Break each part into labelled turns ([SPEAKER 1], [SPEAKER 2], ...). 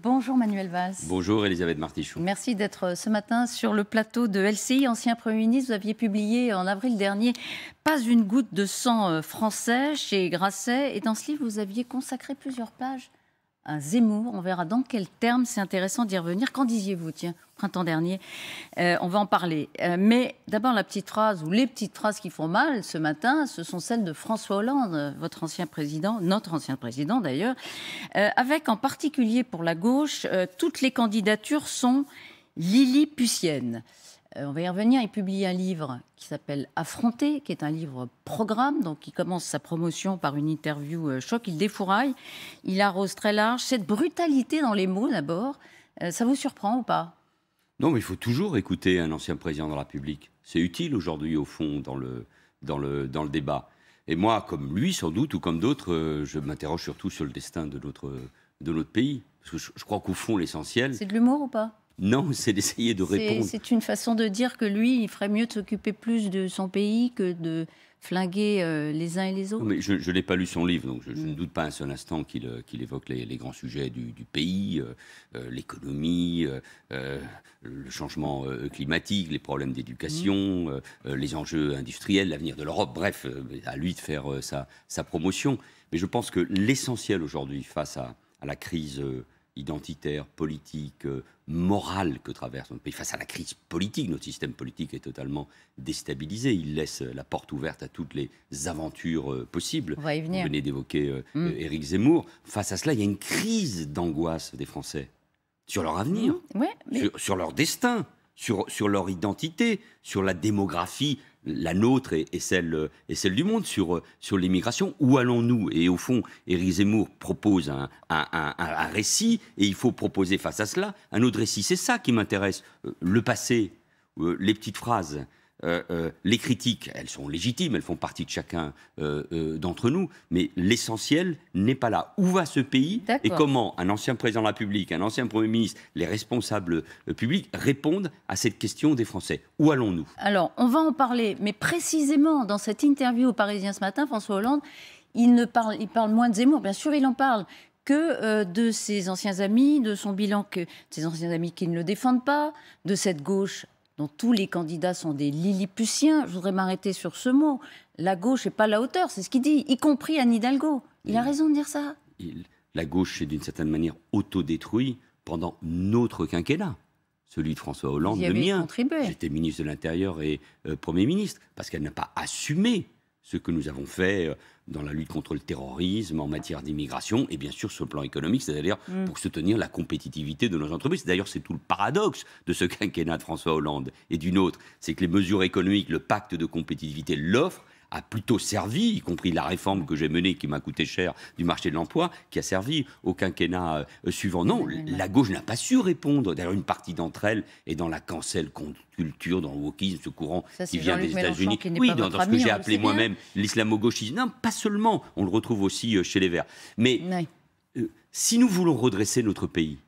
[SPEAKER 1] Bonjour Manuel Valls.
[SPEAKER 2] Bonjour Elisabeth Martichoux.
[SPEAKER 1] Merci d'être ce matin sur le plateau de LCI. Ancien Premier ministre, vous aviez publié en avril dernier « Pas une goutte de sang français » chez Grasset. Et dans ce livre, vous aviez consacré plusieurs pages à Zemmour. On verra dans quels termes, c'est intéressant d'y revenir. Qu'en disiez-vous, tiens, printemps dernier? On va en parler. Mais d'abord, la petite phrase, ou les petites phrases qui font mal ce matin, ce sont celles de François Hollande, votre ancien président, notre ancien président d'ailleurs, avec en particulier pour la gauche, toutes les candidatures sont lilliputiennes. On va y revenir. Il publie un livre qui s'appelle « Affronter », qui est un livre programme, donc il commence sa promotion par une interview choc, il défouraille, il arrose très large. Cette brutalité dans les mots, d'abord, ça vous surprend ou pas?
[SPEAKER 2] Non, mais il faut toujours écouter un ancien président de la République. C'est utile aujourd'hui, au fond, dans le débat. Et moi, comme lui, sans doute, ou comme d'autres, je m'interroge surtout sur le destin de notre pays. Parce que je crois qu'au fond, l'essentiel...
[SPEAKER 1] C'est de l'humour ou pas?
[SPEAKER 2] Non, c'est d'essayer de répondre.
[SPEAKER 1] C'est une façon de dire que lui, il ferait mieux de s'occuper plus de son pays que de flinguer les uns et les autres.
[SPEAKER 2] Non, mais je n'ai pas lu son livre, donc je ne doute pas un seul instant qu'il évoque les grands sujets du pays, l'économie, le changement climatique, les problèmes d'éducation, les enjeux industriels, l'avenir de l'Europe. Bref, à lui de faire sa promotion. Mais je pense que l'essentiel aujourd'hui, face à la crise identitaire, politique, morale que traverse notre pays, face à la crise politique, notre système politique est totalement déstabilisé. Il laisse la porte ouverte à toutes les aventures possibles.
[SPEAKER 1] On va y venir.
[SPEAKER 2] Vous venez d'évoquer Éric Zemmour. Face à cela, il y a une crise d'angoisse des Français sur leur avenir, sur leur destin, sur leur identité, sur la démographie, la nôtre et celle du monde, sur l'immigration. Où allons-nous? Et au fond, Éric Zemmour propose un récit, et il faut proposer face à cela un autre récit. C'est ça qui m'intéresse. Le passé, les petites phrases, les critiques, elles sont légitimes, elles font partie de chacun d'entre nous, mais l'essentiel n'est pas là. Où va ce pays et comment un ancien président de la République, un ancien Premier ministre, les responsables publics répondent à cette question des Français? Où allons-nous?
[SPEAKER 1] Alors, on va en parler, mais précisément dans cette interview au Parisien ce matin, François Hollande, il parle moins de Zemmour, bien sûr, il en parle, que de ses anciens amis, de son bilan, de ses anciens amis qui ne le défendent pas, de cette gauche dont tous les candidats sont des lilliputiens. Je voudrais m'arrêter sur ce mot. La gauche n'est pas à la hauteur, c'est ce qu'il dit, y compris Anne Hidalgo. Il a raison de dire ça.
[SPEAKER 2] La gauche s'est d'une certaine manière autodétruite pendant notre quinquennat. Celui de François Hollande, le mien. J'étais ministre de l'Intérieur et Premier ministre, parce qu'elle n'a pas assumé ce que nous avons fait dans la lutte contre le terrorisme, en matière d'immigration, et bien sûr sur le plan économique, c'est-à-dire pour soutenir la compétitivité de nos entreprises. D'ailleurs, c'est tout le paradoxe de ce quinquennat de François Hollande et du nôtre, c'est que les mesures économiques, le pacte de compétitivité, l'offre, a plutôt servi, y compris la réforme que j'ai menée, qui m'a coûté cher, du marché de l'emploi, qui a servi au quinquennat suivant. Non, la gauche n'a pas su répondre. D'ailleurs, une partie d'entre elles est dans la cancel culture, dans le wokisme, ce courant qui vient des États-Unis. Oui, dans ce que j'ai appelé moi-même l'islamo-gauchisme. Non, pas seulement. On le retrouve aussi chez les Verts. Mais si nous voulons redresser notre pays,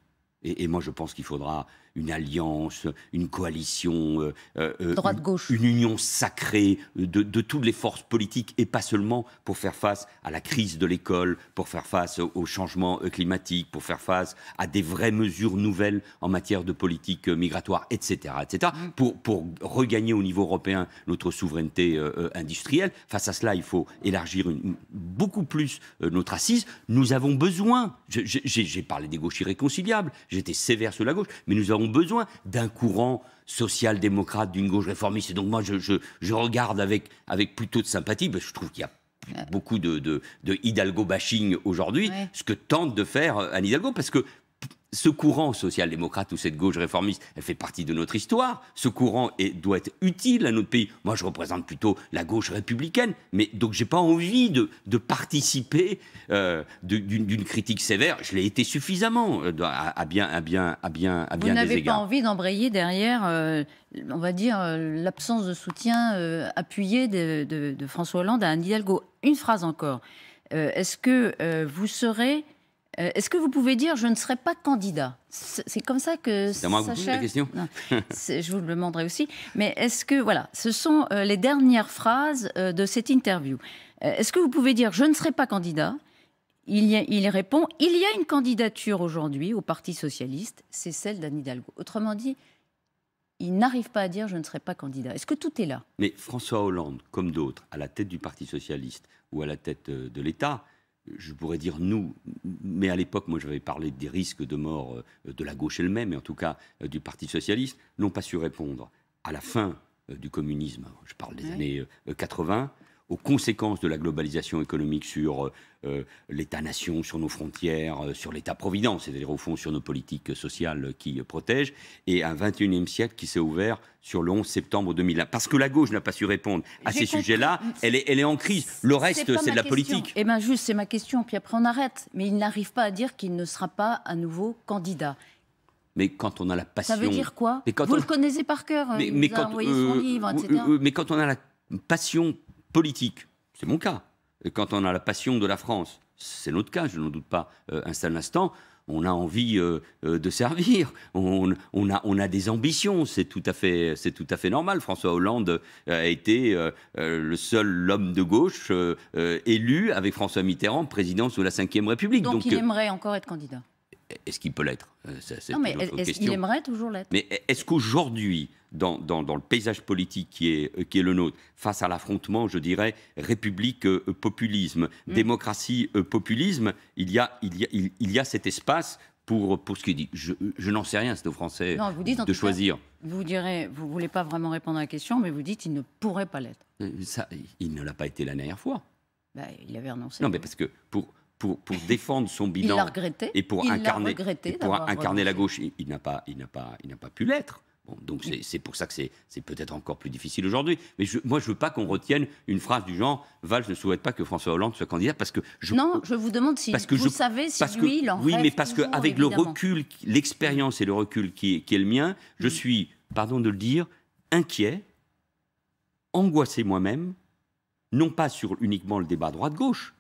[SPEAKER 2] et moi je pense qu'il faudra une alliance, une coalition,
[SPEAKER 1] droite-gauche,
[SPEAKER 2] une union sacrée de toutes les forces politiques, et pas seulement pour faire face à la crise de l'école, pour faire face au changement climatique, pour faire face à des vraies mesures nouvelles en matière de politique migratoire, etc. Pour regagner au niveau européen notre souveraineté industrielle. Face à cela, il faut élargir beaucoup plus notre assise. Nous avons besoin, j'ai parlé des gauches irréconciliables, j'étais sévère sur la gauche, mais nous avons besoin d'un courant social-démocrate, d'une gauche réformiste. Et donc moi, je regarde avec plutôt de sympathie, parce que je trouve qu'il y a beaucoup de Hidalgo-bashing aujourd'hui, ce que tente de faire Anne Hidalgo, parce que ce courant social-démocrate ou cette gauche réformiste, elle fait partie de notre histoire. Ce courant doit être utile à notre pays. Moi, je représente plutôt la gauche républicaine, mais donc j'ai pas envie de participer d'une critique sévère. Je l'ai été suffisamment à bien des égards.
[SPEAKER 1] Vous n'avez pas envie d'embrayer derrière, on va dire, l'absence de soutien appuyé de François Hollande à Anne Hidalgo. Une phrase encore. Est-ce que vous serez... Est-ce que vous pouvez dire « je ne serai pas candidat » C'est comme ça que
[SPEAKER 2] c'est à moi que vous posez la question.
[SPEAKER 1] Je vous le demanderai aussi. Mais est-ce que, voilà, ce sont les dernières phrases de cette interview. Est-ce que vous pouvez dire « je ne serai pas candidat » il répond, il y a une candidature aujourd'hui au Parti socialiste, c'est celle d'Anne Hidalgo. Autrement dit, il n'arrive pas à dire je ne serai pas candidat. Est-ce que tout est là?
[SPEAKER 2] Mais François Hollande, comme d'autres, à la tête du Parti socialiste ou à la tête de l'État, je pourrais dire nous, mais à l'époque, moi j'avais parlé des risques de mort de la gauche elle-même, et en tout cas du Parti socialiste, n'ont pas su répondre à la fin du communisme, je parle des années 80, aux conséquences de la globalisation économique sur l'État-nation, sur nos frontières, sur l'État-providence, c'est-à-dire au fond sur nos politiques sociales qui protègent, et un 21e siècle qui s'est ouvert sur le 11 septembre 2001. Parce que la gauche n'a pas su répondre à ces sujets-là, elle est en crise. Le reste, c'est de la politique.
[SPEAKER 1] Eh bien juste, c'est ma question, puis après on arrête. Mais il n'arrive pas à dire qu'il ne sera pas à nouveau candidat.
[SPEAKER 2] Mais quand on a la passion...
[SPEAKER 1] Ça veut dire quoi? Vous le connaissez par cœur, il vous a envoyé son livre, etc.
[SPEAKER 2] Mais quand on a la passion politique, c'est mon cas. Et quand on a la passion de la France, c'est notre cas, je n'en doute pas un seul instant, on a envie de servir, on a des ambitions, c'est tout à fait normal. François Hollande a été le seul homme de gauche élu avec François Mitterrand, président sous la Ve République.
[SPEAKER 1] Donc il aimerait encore être candidat.
[SPEAKER 2] Est-ce qu'il peut l'être?
[SPEAKER 1] Non, mais est-ce qu'il aimerait toujours l'être?
[SPEAKER 2] Mais est-ce qu'aujourd'hui, dans le paysage politique qui est le nôtre, face à l'affrontement, je dirais, république-populisme, démocratie-populisme, il y a cet espace pour ce qu'il dit? Je n'en sais rien, c'est aux Français de choisir.
[SPEAKER 1] Vous ne voulez pas vraiment répondre à la question, mais vous dites qu'il ne pourrait pas l'être.
[SPEAKER 2] Il ne l'a pas été la dernière fois.
[SPEAKER 1] Ben, il avait renoncé.
[SPEAKER 2] Non, mais parce que pour défendre son bilan
[SPEAKER 1] il l'a regretté,
[SPEAKER 2] et pour incarner la gauche, il n'a pas pu l'être. Bon, donc c'est pour ça que c'est peut-être encore plus difficile aujourd'hui. Mais moi, je ne veux pas qu'on retienne une phrase du genre « Valls ne souhaite pas que François Hollande soit candidat », parce que...
[SPEAKER 1] Non, je vous demande si vous savez si lui, il en rêve.
[SPEAKER 2] Oui, mais parce qu'avec le
[SPEAKER 1] évidemment.
[SPEAKER 2] recul, l'expérience et le recul qui est le mien, je suis, pardon de le dire, inquiet, angoissé moi-même, non pas sur uniquement le débat droite-gauche,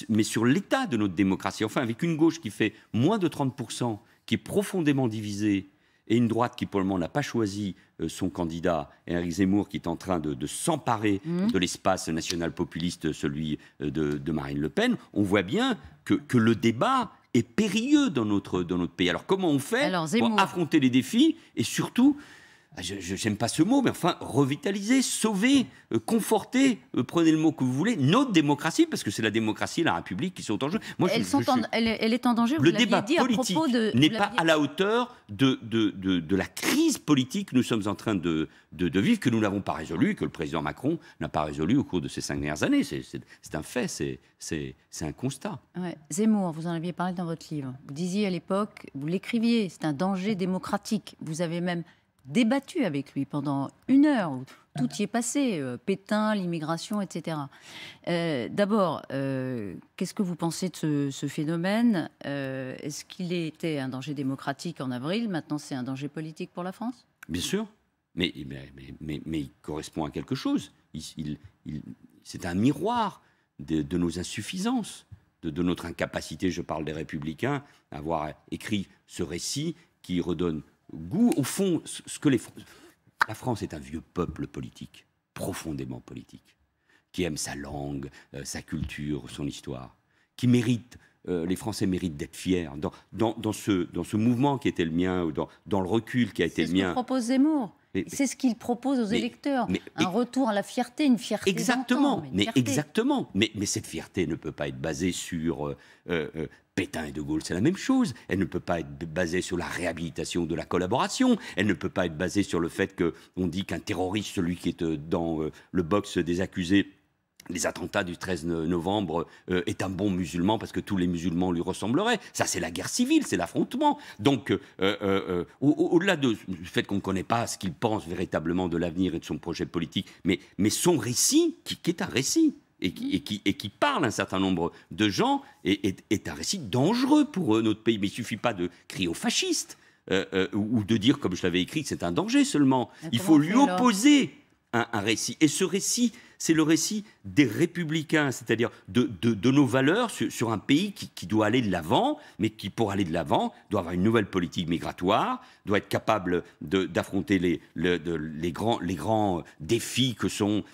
[SPEAKER 2] mais sur l'état de notre démocratie. Enfin, avec une gauche qui fait moins de 30%, qui est profondément divisée, et une droite qui, pour le moment, n'a pas choisi son candidat, et Éric Zemmour qui est en train de s'emparer de l'espace national populiste, celui de Marine Le Pen, on voit bien que le débat est périlleux dans notre pays. Alors, comment on fait pour affronter les défis et surtout... Je n'aime pas ce mot, mais enfin, revitaliser, sauver, conforter, prenez le mot que vous voulez, notre démocratie, parce que c'est la démocratie et la République qui sont en jeu. Moi,
[SPEAKER 1] elle est en danger, vous l'aviez dit à propos de...
[SPEAKER 2] Le débat politique n'est pas à la hauteur de la crise politique que nous sommes en train de vivre, que nous n'avons pas résolu, que le président Macron n'a pas résolu au cours de ces 5 dernières années. C'est un fait, c'est un constat.
[SPEAKER 1] Ouais. Zemmour, vous en aviez parlé dans votre livre. Vous disiez à l'époque, vous l'écriviez, c'est un danger démocratique. Vous avez même débattu avec lui pendant 1 heure, où tout y est passé, Pétain, l'immigration, etc. D'abord, qu'est-ce que vous pensez de ce phénomène? Est-ce qu'il était un danger démocratique en avril? Maintenant, c'est un danger politique pour la France?
[SPEAKER 2] Bien sûr, mais il correspond à quelque chose. C'est un miroir de nos insuffisances, de notre incapacité, je parle des Républicains, à avoir écrit ce récit qui redonne goût, au fond, la France est un vieux peuple politique, profondément politique, qui aime sa langue, sa culture, son histoire, qui mérite, les Français méritent d'être fiers dans ce mouvement qui était le mien, ou dans le recul qui a été le mien.
[SPEAKER 1] C'est ce que propose Zemmour. C'est ce qu'il propose aux électeurs. Un retour à la fierté, une fierté
[SPEAKER 2] exactement,
[SPEAKER 1] d'antan,
[SPEAKER 2] exactement. Mais cette fierté ne peut pas être basée sur Pétain et De Gaulle, c'est la même chose. Elle ne peut pas être basée sur la réhabilitation de la collaboration. Elle ne peut pas être basée sur le fait qu'on dit qu'un terroriste, celui qui est dans le box des accusés, les attentats du 13 novembre, est un bon musulman parce que tous les musulmans lui ressembleraient. Ça, c'est la guerre civile, c'est l'affrontement. Donc, au-delà du fait qu'on ne connaît pas ce qu'il pense véritablement de l'avenir et de son projet politique, mais son récit, qui est un récit, et qui parle à un certain nombre de gens, est un récit dangereux pour notre pays. Mais il ne suffit pas de crier aux fascistes, ou de dire, comme je l'avais écrit, que c'est un danger seulement. Il faut lui opposer un récit. Et ce récit, c'est le récit des républicains, c'est-à-dire de nos valeurs sur un pays qui doit aller de l'avant, mais qui, pour aller de l'avant, doit avoir une nouvelle politique migratoire, doit être capable d'affronter les grands défis que sont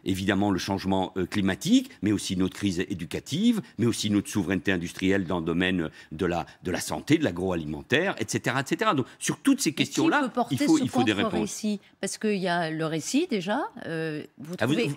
[SPEAKER 2] évidemment le changement climatique, mais aussi notre crise éducative, mais aussi notre souveraineté industrielle dans le domaine de la santé, de l'agroalimentaire, etc., etc. Donc, sur toutes ces questions-là, il faut des réponses.
[SPEAKER 1] Parce qu'il y a le récit, déjà.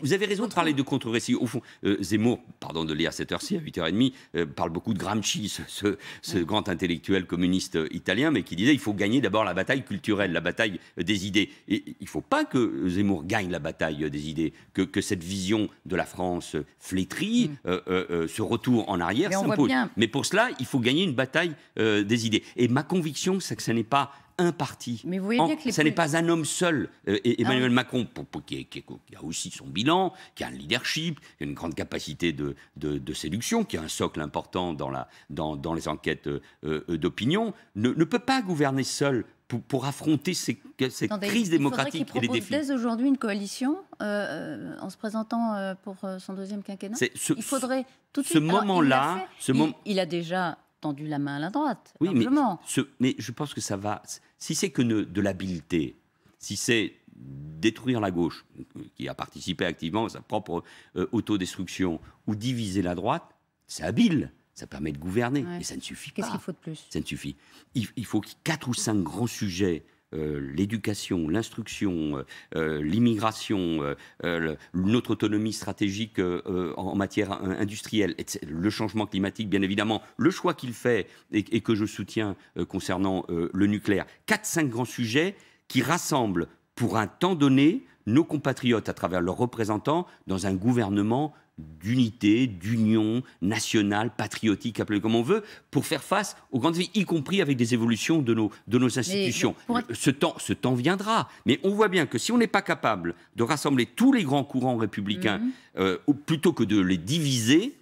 [SPEAKER 2] Vous avez raison de parler de contre-récit. Au fond, Zemmour, pardon de lire à cette heure-ci, à 8h30, parle beaucoup de Gramsci, ce grand intellectuel communiste italien, mais qui disait il faut gagner d'abord la bataille culturelle, la bataille des idées. Et il ne faut pas que Zemmour gagne la bataille des idées, que cette vision de la France flétrie, ce retour en arrière s'impose. Mais pour cela, il faut gagner une bataille des idées. Et ma conviction, c'est que ce n'est pas un parti.
[SPEAKER 1] Mais vous voyez bien que
[SPEAKER 2] ce n'est pas un homme seul. Emmanuel Macron, qui a aussi son bilan, qui a un leadership, qui a une grande capacité de séduction, qui a un socle important dans les enquêtes d'opinion, ne peut pas gouverner seul pour affronter cette crise démocratique et les défis.
[SPEAKER 1] Il faudrait dès aujourd'hui une coalition en se présentant pour son deuxième quinquennat. Il faudrait tout de suite...
[SPEAKER 2] Ce moment-là...
[SPEAKER 1] Il a déjà tendu la main à la droite.
[SPEAKER 2] Oui, mais je pense que ça va... Si c'est que de l'habileté, si c'est détruire la gauche, qui a participé activement à sa propre autodestruction, ou diviser la droite, c'est habile. Ça permet de gouverner, mais ça ne suffit pas.
[SPEAKER 1] Qu'est-ce qu'il faut de plus?
[SPEAKER 2] Ça ne suffit. Il faut 4 ou 5 grands sujets, l'éducation, l'instruction, l'immigration, notre autonomie stratégique en matière industrielle, le changement climatique, bien évidemment, le choix qu'il fait et que je soutiens concernant le nucléaire. 4-5 grands sujets qui rassemblent pour un temps donné nos compatriotes à travers leurs représentants dans un gouvernement d'unité, d'union nationale, patriotique, appelez comme on veut, pour faire face aux grandes vies, y compris avec des évolutions de nos institutions. Ce temps viendra. Mais on voit bien que si on n'est pas capable de rassembler tous les grands courants républicains, plutôt que de les diviser,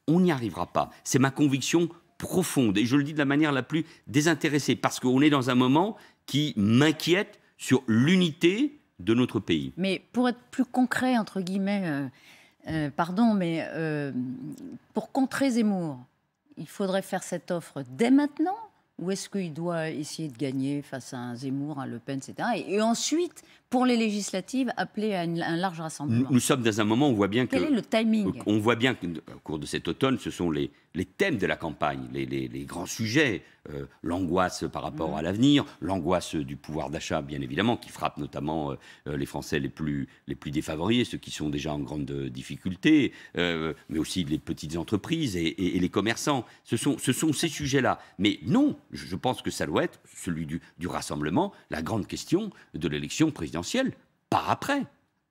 [SPEAKER 2] on n'y arrivera pas. C'est ma conviction profonde. Et je le dis de la manière la plus désintéressée, parce qu'on est dans un moment qui m'inquiète sur l'unité de notre pays.
[SPEAKER 1] Mais pour être plus concret, entre guillemets... pardon, mais pour contrer Zemmour, il faudrait faire cette offre dès maintenant, ou est-ce qu'il doit essayer de gagner face à un Zemmour, un Le Pen, etc. Et ensuite, pour les législatives, appeler à un large rassemblement?
[SPEAKER 2] Nous sommes dans un moment où on voit bien que...
[SPEAKER 1] Quel est le timing?
[SPEAKER 2] On voit bien qu'au cours de cet automne, ce sont les thèmes de la campagne, les grands sujets, l'angoisse par rapport à l'avenir, l'angoisse du pouvoir d'achat, bien évidemment, qui frappe notamment les Français les plus défavorisés, ceux qui sont déjà en grande difficulté, mais aussi les petites entreprises et les commerçants. Ce sont ces sujets-là. Mais non, je pense que ça doit être celui du rassemblement, la grande question de l'élection présidentielle, pas après.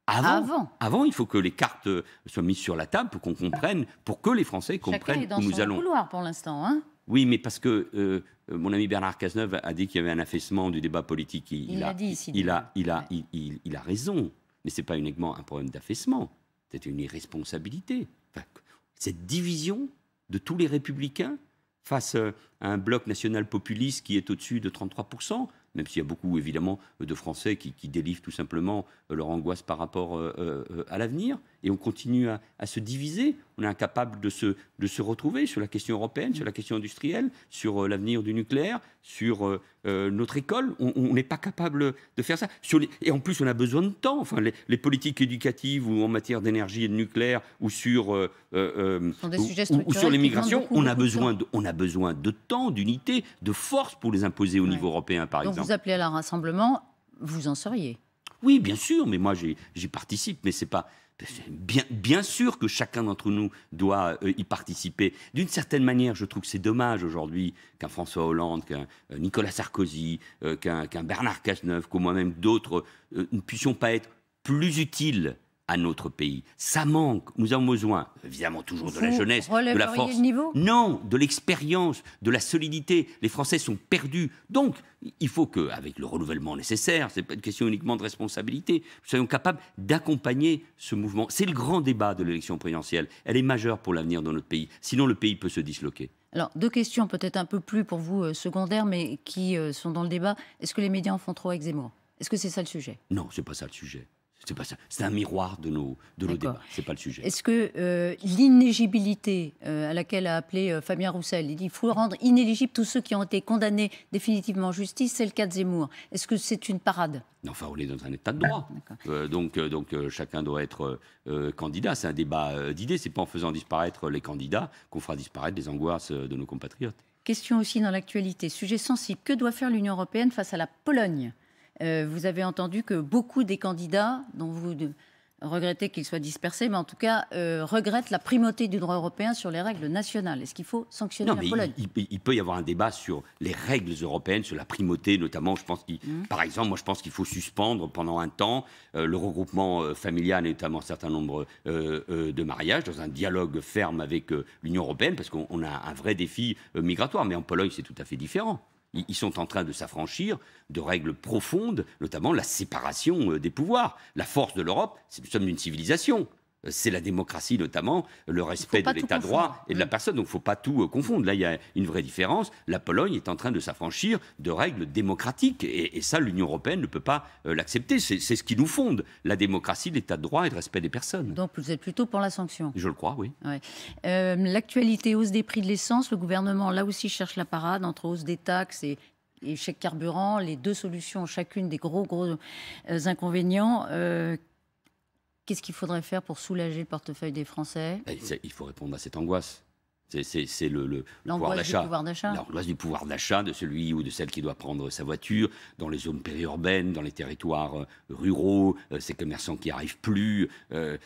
[SPEAKER 2] Avant, il faut que les cartes soient mises sur la table pour qu'on comprenne, pour que les Français comprennent où nous allons. Chacun est dans son couloir
[SPEAKER 1] pour l'instant, hein.
[SPEAKER 2] Oui, mais parce que mon ami Bernard Cazeneuve a dit qu'il y avait un affaissement du débat politique. Il a raison, mais ce n'est pas uniquement un problème d'affaissement, c'est une irresponsabilité. Enfin, cette division de tous les républicains face à un bloc national populiste qui est au-dessus de 33%, même s'il y a beaucoup, évidemment, de Français qui délivrent tout simplement leur angoisse par rapport à l'avenir. Et on continue à se diviser. On est incapable de se retrouver sur la question européenne, sur la question industrielle, sur l'avenir du nucléaire, sur notre école. On n'est pas capable de faire ça. Et en plus, on a besoin de temps. Enfin, les politiques éducatives ou en matière d'énergie et de nucléaire ou sur l'immigration, on a besoin de temps, d'unité, de force pour les imposer au niveau européen, par exemple.
[SPEAKER 1] Donc vous appelez à un rassemblement, vous en seriez?
[SPEAKER 2] Oui, bien sûr, mais moi j'y participe, mais c'est pas... Bien sûr que chacun d'entre nous doit y participer. D'une certaine manière, je trouve que c'est dommage aujourd'hui qu'un François Hollande, qu'un Nicolas Sarkozy, qu'un Bernard Cazeneuve, que moi-même d'autres, ne puissions pas être plus utiles à notre pays. Ça manque. Nous avons besoin, évidemment, toujours de la jeunesse, de la force.
[SPEAKER 1] Le niveau?
[SPEAKER 2] Non, de l'expérience, de la solidité. Les Français sont perdus. Donc, il faut qu'avec le renouvellement nécessaire, ce n'est pas une question uniquement de responsabilité, nous soyons capables d'accompagner ce mouvement. C'est le grand débat de l'élection présidentielle. Elle est majeure pour l'avenir de notre pays. Sinon, le pays peut se disloquer.
[SPEAKER 1] Alors, 2 questions peut-être un peu plus pour vous secondaires, mais qui sont dans le débat. Est-ce que les médias en font trop avec Zemmour? Est-ce que c'est ça le sujet?
[SPEAKER 2] Non, ce n'est pas ça le sujet. C'est pas ça. C'est un miroir de nos débats. C'est pas le sujet.
[SPEAKER 1] Est-ce que l'inéligibilité à laquelle a appelé Fabien Roussel, il dit qu'il faut rendre inéligibles tous ceux qui ont été condamnés définitivement en justice, c'est le cas de Zemmour. Est-ce que c'est une parade?
[SPEAKER 2] Enfin, on est dans un état de droit. Donc, chacun doit être candidat. C'est un débat d'idées. C'est pas en faisant disparaître les candidats qu'on fera disparaître les angoisses de nos compatriotes.
[SPEAKER 1] Question aussi dans l'actualité. Sujet sensible. Que doit faire l'Union européenne face à la Pologne? Vous avez entendu que beaucoup des candidats, dont vous regrettez qu'ils soient dispersés, mais en tout cas regrettent la primauté du droit européen sur les règles nationales. Est-ce qu'il faut sanctionner la Pologne?
[SPEAKER 2] Il peut y avoir un débat sur les règles européennes, sur la primauté notamment. Je pense par exemple, moi je pense qu'il faut suspendre pendant un temps le regroupement familial et notamment un certain nombre de mariages dans un dialogue ferme avec l'Union européenne parce qu'on a un vrai défi migratoire. Mais en Pologne, c'est tout à fait différent. Ils sont en train de s'affranchir de règles profondes, notamment la séparation des pouvoirs. La force de l'Europe, c'est que nous sommes une civilisation. C'est la démocratie notamment, le respect de l'état de droit et de la personne. Donc il ne faut pas tout confondre. Là, il y a une vraie différence. La Pologne est en train de s'affranchir de règles démocratiques. Et ça, l'Union européenne ne peut pas l'accepter. C'est ce qui nous fonde, la démocratie, l'état de droit et le respect des personnes.
[SPEAKER 1] Donc vous êtes plutôt pour la sanction?
[SPEAKER 2] Je le crois, oui.
[SPEAKER 1] Ouais. L'actualité, hausse des prix de l'essence. Le gouvernement, là aussi, cherche la parade entre hausse des taxes et chèque carburant. Les deux solutions ont chacune des gros inconvénients. Qu'est-ce qu'il faudrait faire pour soulager le portefeuille des Français?
[SPEAKER 2] Il faut répondre à cette angoisse. C'est le pouvoir
[SPEAKER 1] d'achat.
[SPEAKER 2] L'angoisse du pouvoir d'achat de celui ou de celle qui doit prendre sa voiture dans les zones périurbaines, dans les territoires ruraux, ces commerçants qui n'y arrivent plus.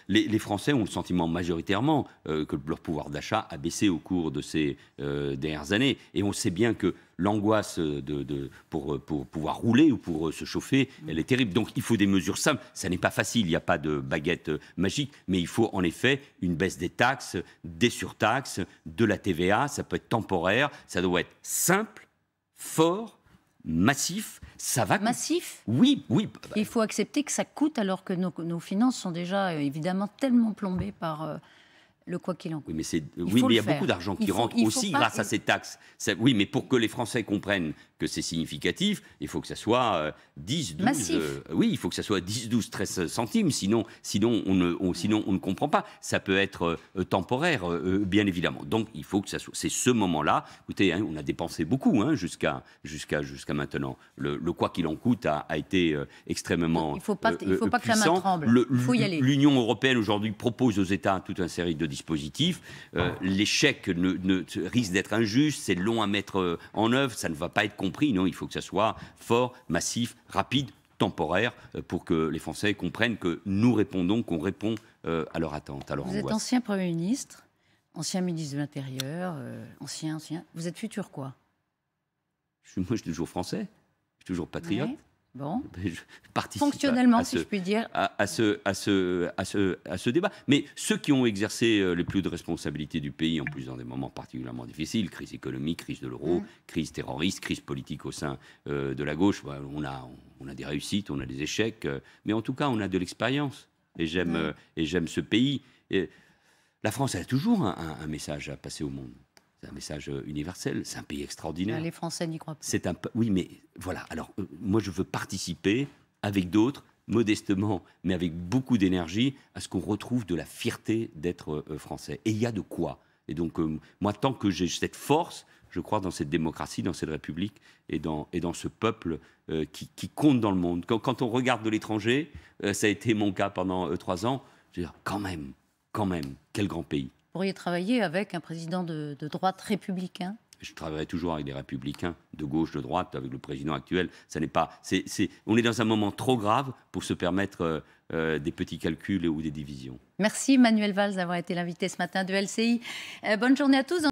[SPEAKER 2] Les Français ont le sentiment majoritairement que leur pouvoir d'achat a baissé au cours de ces dernières années. Et on sait bien que l'angoisse pour pouvoir rouler ou pour se chauffer, elle est terrible. Donc il faut des mesures simples. Ça n'est pas facile, il n'y a pas de baguette magique, mais il faut en effet une baisse des taxes, des surtaxes, de la TVA. Ça peut être temporaire, ça doit être simple, fort, massif. Ça va.
[SPEAKER 1] Massif?
[SPEAKER 2] Oui.
[SPEAKER 1] Il faut accepter que ça coûte alors que nos finances sont déjà évidemment tellement plombées par... le quoi qu'il en coûte.
[SPEAKER 2] Oui, mais il y a beaucoup d'argent qui rentre aussi grâce à ces taxes. Oui, mais pour que les Français comprennent que c'est significatif, il faut que ça soit 10, 12... oui, il faut que ça soit 10, 12, 13 centimes, sinon on ne comprend pas. Ça peut être temporaire, bien évidemment. Donc, il faut que ça soit... C'est ce moment-là. Écoutez, on a dépensé beaucoup jusqu'à maintenant. Le quoi qu'il en coûte a été extrêmement
[SPEAKER 1] Il ne faut pas que la main tremble. Il faut y aller.
[SPEAKER 2] L'Union européenne, aujourd'hui, propose aux États toute une série de dispositifs. L'échec risque d'être injuste, c'est long à mettre en œuvre, ça ne va pas être compris. Non, il faut que ça soit fort, massif, rapide, temporaire, pour que les Français comprennent que nous répondons, qu'on répond à leur attente, à leur angoisse.
[SPEAKER 1] Vous êtes ancien Premier ministre, ancien ministre de l'Intérieur, ancien. Vous êtes futur quoi?
[SPEAKER 2] Moi, je suis toujours français, je suis toujours patriote.
[SPEAKER 1] Ouais. Bon.
[SPEAKER 2] Je participe
[SPEAKER 1] fonctionnellement, si je puis dire,
[SPEAKER 2] à ce débat. Mais ceux qui ont exercé les plus de responsabilités du pays, en plus dans des moments particulièrement difficiles, crise économique, crise de l'euro, crise terroriste, crise politique au sein de la gauche, on a des réussites, on a des échecs, mais en tout cas, on a de l'expérience. Et j'aime ce pays. Et la France a toujours un message à passer au monde. C'est un message universel, c'est un pays extraordinaire.
[SPEAKER 1] Les Français n'y croient pas.
[SPEAKER 2] Oui, mais voilà. Alors, moi, je veux participer avec d'autres, modestement, mais avec beaucoup d'énergie, à ce qu'on retrouve de la fierté d'être français. Et il y a de quoi. Et donc, moi, tant que j'ai cette force, je crois dans cette démocratie, dans cette République et dans ce peuple qui compte dans le monde. Quand on regarde de l'étranger, ça a été mon cas pendant 3 ans, je veux dire, quand même, quel grand pays.
[SPEAKER 1] Vous pourriez travailler avec un président de droite républicain?
[SPEAKER 2] Je travaillerai toujours avec des républicains, de gauche, de droite, avec le président actuel. On est dans un moment trop grave pour se permettre des petits calculs ou des divisions.
[SPEAKER 1] Merci Manuel Valls d'avoir été l'invité ce matin de LCI. Bonne journée à tous.